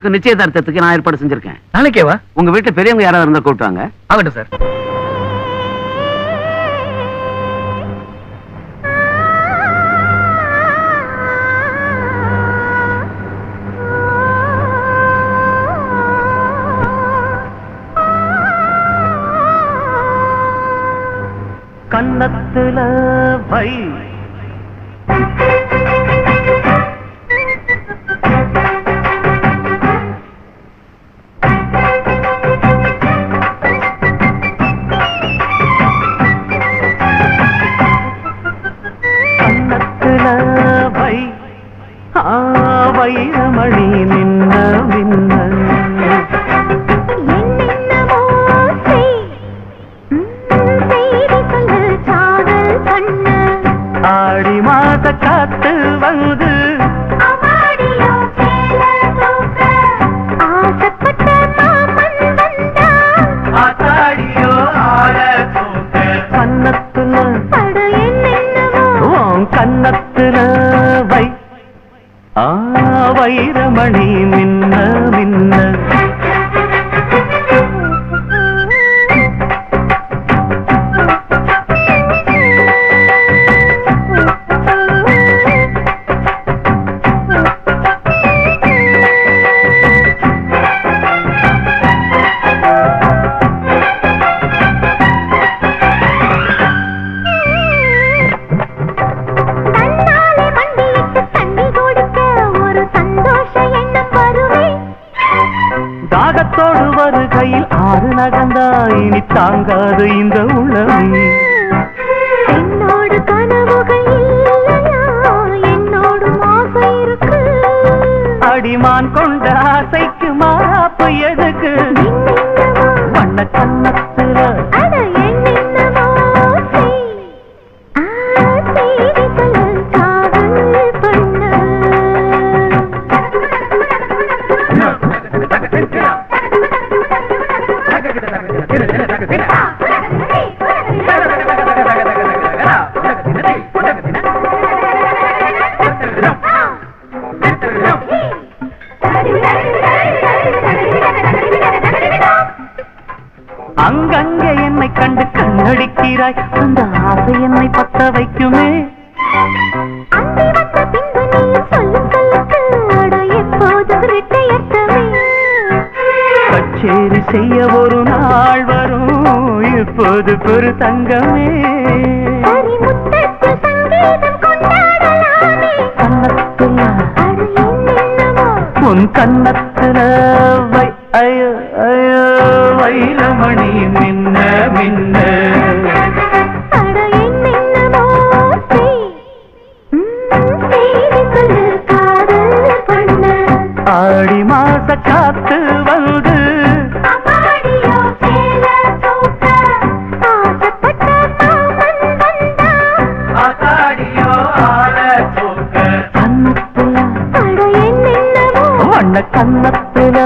நிச்சயதார்த்தத்துக்கு நான் ஏற்பாடு செஞ்சிருக்கேன். நாளைக்கேவா? உங்க வீட்டுல பெரியவங்க யாராவது இருந்தா கூப்பிட்டாங்க. ஆகட்டும் சார். கன்னத்துல வை வைரமணி நின்ன மின்ன ஆடி மாத காத்து வந்து கன்னத்துல கன்னத்துல வை வைரமணி மின்ன மின்ன தாகத்தோடு வருகையில் ஆறு நகந்தா இனி தாங்காது இந்த உளவி. என்னோடு கனவுகள் இல்லையா, என்னோடு ஆசை இருக்கு. அடிமான் கொண்ட ஆசைக்கு மாறாப்பு எதுக்கு? வண்ண கன்னத்துல அங்கங்கே என்னை கண்டு கண்ணடிக்கிறாய், அந்த ஆசை என்னை பத்த வைக்குமே. கச்சேரி செய்ய ஒரு நாள் வரும், இப்போது பெரு தங்கமே. கன்னத்துல உன் கன்னத்துல வை ஐயோ ஐயோ வைரமணி மின்ன மின்ன ஆடி மாச காத்து வந்து வண்ண கன்னத்துல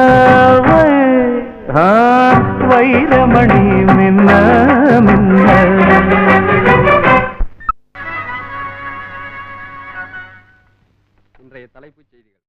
வைரமணி மின்ன மின்ன. இன்றைய தலைப்புச் செய்திகள்.